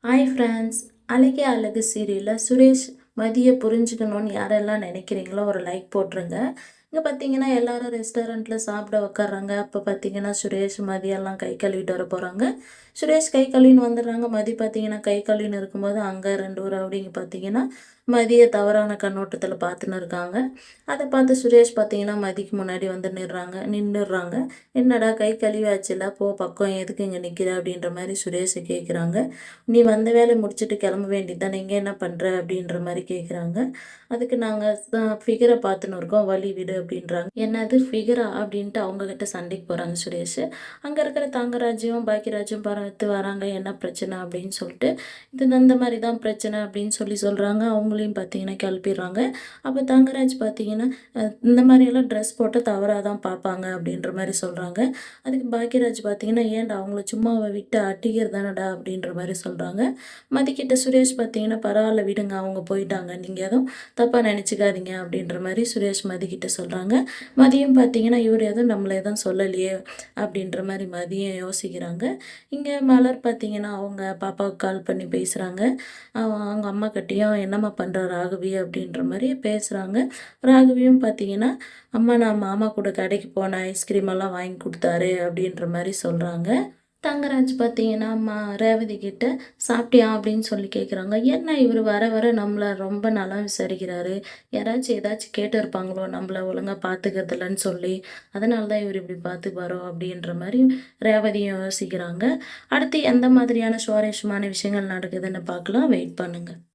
Hi friends. அழகே அழகு சீரியலில் சுரேஷ் மதியை புரிஞ்சுக்கணும்னு யாரெல்லாம் நினைக்கிறீங்களோ ஒரு லைக் போட்டுருங்க. இங்கே பார்த்தீங்கன்னா எல்லாரும் ரெஸ்டாரண்ட்டில் சாப்பிட உட்காடுறாங்க. அப்போ பார்த்தீங்கன்னா சுரேஷ் மதியெல்லாம் கை கழுவிட்டு வர போகிறாங்க. சுரேஷ் கை கழுவின்னு வந்துடுறாங்க. மதி பார்த்தீங்கன்னா கை கழுவின்னு இருக்கும்போது அங்கே ரெண்டு ஒரு அப்படிங்க பார்த்தீங்கன்னா மதியை தவறான கண்ணோட்டத்தில் பார்த்துன்னு இருக்காங்க. அதை பார்த்து சுரேஷ் பார்த்தீங்கன்னா மதிக்கு முன்னாடி வந்து நின்றுடுறாங்க. என்னடா கை கழுவியாச்சுல, போ பக்கம் எதுக்கு இங்கே நிற்கிற அப்படின்ற மாதிரி சுரேஷை கேட்குறாங்க. நீ வந்த வேலையை முடிச்சுட்டு கிளம்ப வேண்டியது தானே, இங்கே என்ன பண்ணுற அப்படின்ற மாதிரி கேட்குறாங்க. அதுக்கு நாங்கள் ஃபிகரை பார்த்துன்னு இருக்கோம், வழி விடு அப்படின்றாங்க. என்னது ஃபிகரா அப்படின்ட்டு அவங்கக்கிட்ட சண்டைக்கு போகிறாங்க சுரேஷ். அங்கே இருக்கிற தங்கராஜும் பாக்கியராஜும் பார்த்து வராங்க, என்ன பிரச்சனை அப்படின்னு சொல்லிட்டு. இது இந்த மாதிரி தான் பிரச்சனை அப்படின்னு சொல்கிறாங்க. அவங்களையும் பார்த்தீங்கன்னா கிளப்பிடுறாங்க. அப்போ தங்கராஜ் பார்த்தீங்கன்னா இந்த மாதிரியெல்லாம் ட்ரெஸ் போட்டு தவறாக தான் பார்ப்பாங்க அப்படின்ற மாதிரி சொல்கிறாங்க. அதுக்கு பாக்கியராஜ் பார்த்தீங்கன்னா ஏன்டா அவங்கள சும்மாவை விட்டு அட்டிக்கிறதானடா அப்படின்ற மாதிரி சொல்கிறாங்க. மதிக்கிட்ட சுரேஷ் பார்த்தீங்கன்னா பரவாயில்ல விடுங்க, அவங்க போயிட்டாங்க, நீங்கள் எதுவும் தப்பாக நினச்சிக்காதீங்க அப்படின்ற மாதிரி சுரேஷ் மதிக்கிட்ட சொல்கிறாங்க. மதியம் பார்த்தீங்கன்னா இவர் எதுவும் நம்மளை எதுவும் சொல்லலையே அப்படின்ற மாதிரி மதியம் யோசிக்கிறாங்க. இங்கே மலர் பார்த்தீங்கன்னா அவங்க பாப்பாவுக்கு கால் பண்ணி பேசுகிறாங்க. அவங்க அம்மா கிட்டேயும் என்னம்மா பண்ணுற ராகவி அப்படின்ற மாதிரி பேசுகிறாங்க. ராகவியும் பார்த்தீங்கன்னா அம்மா நான் மாமா கூட கடைக்கு போனேன், ஐஸ்கிரீம் எல்லாம் வாங்கி கொடுத்தாரு அப்படின்ற மாதிரி சொல்கிறாங்க. தங்கராஜ் பார்த்தீங்கன்னா ரேவதி கிட்ட சாப்பிட்டியா அப்படின்னு சொல்லி கேட்குறாங்க. என்ன இவர் வர வர நம்மளை ரொம்ப நல்லா விசாரிக்கிறாரு, யாராச்சும் ஏதாச்சும் கேட்டு இருப்பாங்களோ நம்மளை ஒழுங்காக பார்த்துக்கிறதில்லன்னு சொல்லி, அதனால தான் இவர் இப்படி பார்த்துப்பாரோ அப்படின்ற மாதிரி ரேவதியும் யோசிக்கிறாங்க. அடுத்து எந்த மாதிரியான சுவாரஸ்யமான விஷயங்கள் நடக்குதுன்னு பார்க்கலாம், வெயிட் பண்ணுங்கள்.